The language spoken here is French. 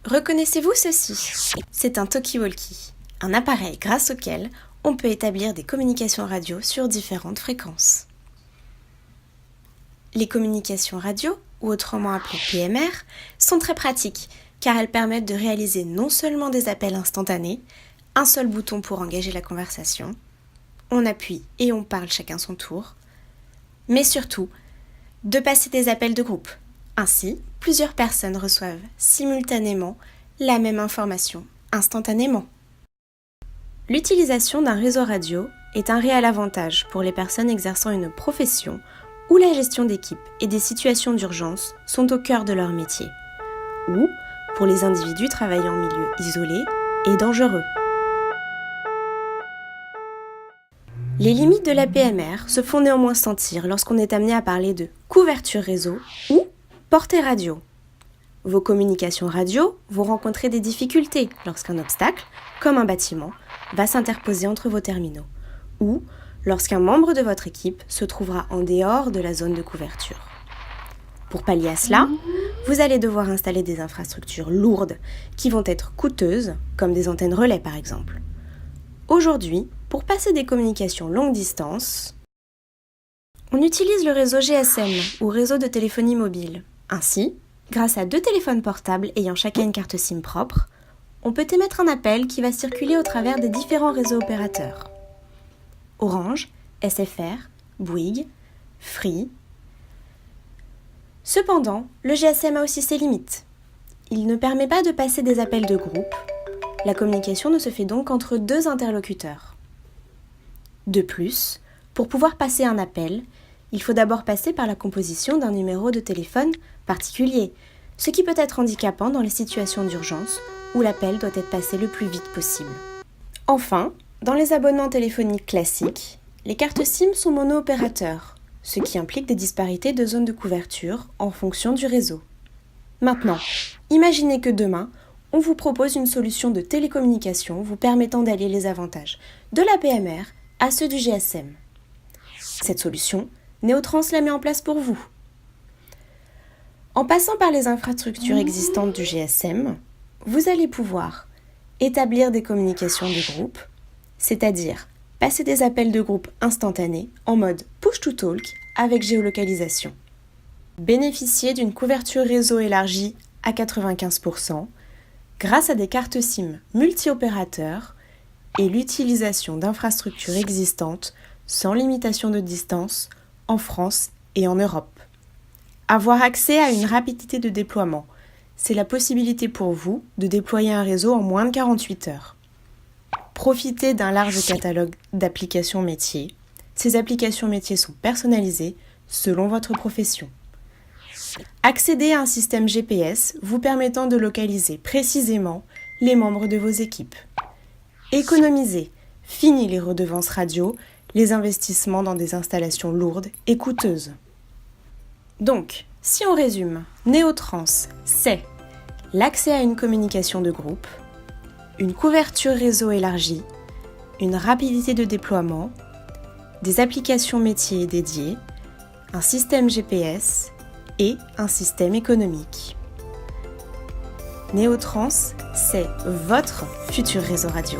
Reconnaissez-vous ceci? C'est un talkie-walkie, un appareil grâce auquel on peut établir des communications radio sur différentes fréquences. Les communications radio, ou autrement appelées PMR, sont très pratiques car elles permettent de réaliser non seulement des appels instantanés, un seul bouton pour engager la conversation, on appuie et on parle chacun son tour, mais surtout de passer des appels de groupe. Ainsi, plusieurs personnes reçoivent simultanément la même information, instantanément. L'utilisation d'un réseau radio est un réel avantage pour les personnes exerçant une profession où la gestion d'équipe et des situations d'urgence sont au cœur de leur métier, ou pour les individus travaillant en milieu isolé et dangereux. Les limites de la PMR se font néanmoins sentir lorsqu'on est amené à parler de couverture réseau ou portée radio. Vos communications radio vont rencontrer des difficultés lorsqu'un obstacle, comme un bâtiment, va s'interposer entre vos terminaux, ou lorsqu'un membre de votre équipe se trouvera en dehors de la zone de couverture. Pour pallier à cela, vous allez devoir installer des infrastructures lourdes qui vont être coûteuses, comme des antennes relais par exemple. Aujourd'hui, pour passer des communications longue distance, on utilise le réseau GSM ou réseau de téléphonie mobile. Ainsi, grâce à 2 téléphones portables ayant chacun une carte SIM propre, on peut émettre un appel qui va circuler au travers des différents réseaux opérateurs. Orange, SFR, Bouygues, Free. Cependant, le GSM a aussi ses limites. Il ne permet pas de passer des appels de groupe. La communication ne se fait donc qu'entre 2 interlocuteurs. De plus, pour pouvoir passer un appel, il faut d'abord passer par la composition d'un numéro de téléphone particulier, ce qui peut être handicapant dans les situations d'urgence où l'appel doit être passé le plus vite possible. Enfin, dans les abonnements téléphoniques classiques, les cartes SIM sont mono-opérateurs, ce qui implique des disparités de zones de couverture en fonction du réseau. Maintenant, imaginez que demain, on vous propose une solution de télécommunication vous permettant d'allier les avantages de la PMR à ceux du GSM. Cette solution, Neotrans la met en place pour vous. En passant par les infrastructures existantes du GSM, vous allez pouvoir établir des communications de groupe, c'est-à-dire passer des appels de groupe instantanés en mode push-to-talk avec géolocalisation. Bénéficier d'une couverture réseau élargie à 95% grâce à des cartes SIM multi-opérateurs et l'utilisation d'infrastructures existantes sans limitation de distance en France et en Europe. Avoir accès à une rapidité de déploiement, c'est la possibilité pour vous de déployer un réseau en moins de 48 heures. Profitez d'un large catalogue d'applications métiers. Ces applications métiers sont personnalisées selon votre profession. Accédez à un système GPS vous permettant de localiser précisément les membres de vos équipes. Économisez, fini les redevances radio, les investissements dans des installations lourdes et coûteuses. Donc, si on résume, Neotrans, c'est l'accès à une communication de groupe, une couverture réseau élargie, une rapidité de déploiement, des applications métiers dédiées, un système GPS et un système économique. Neotrans, c'est votre futur réseau radio.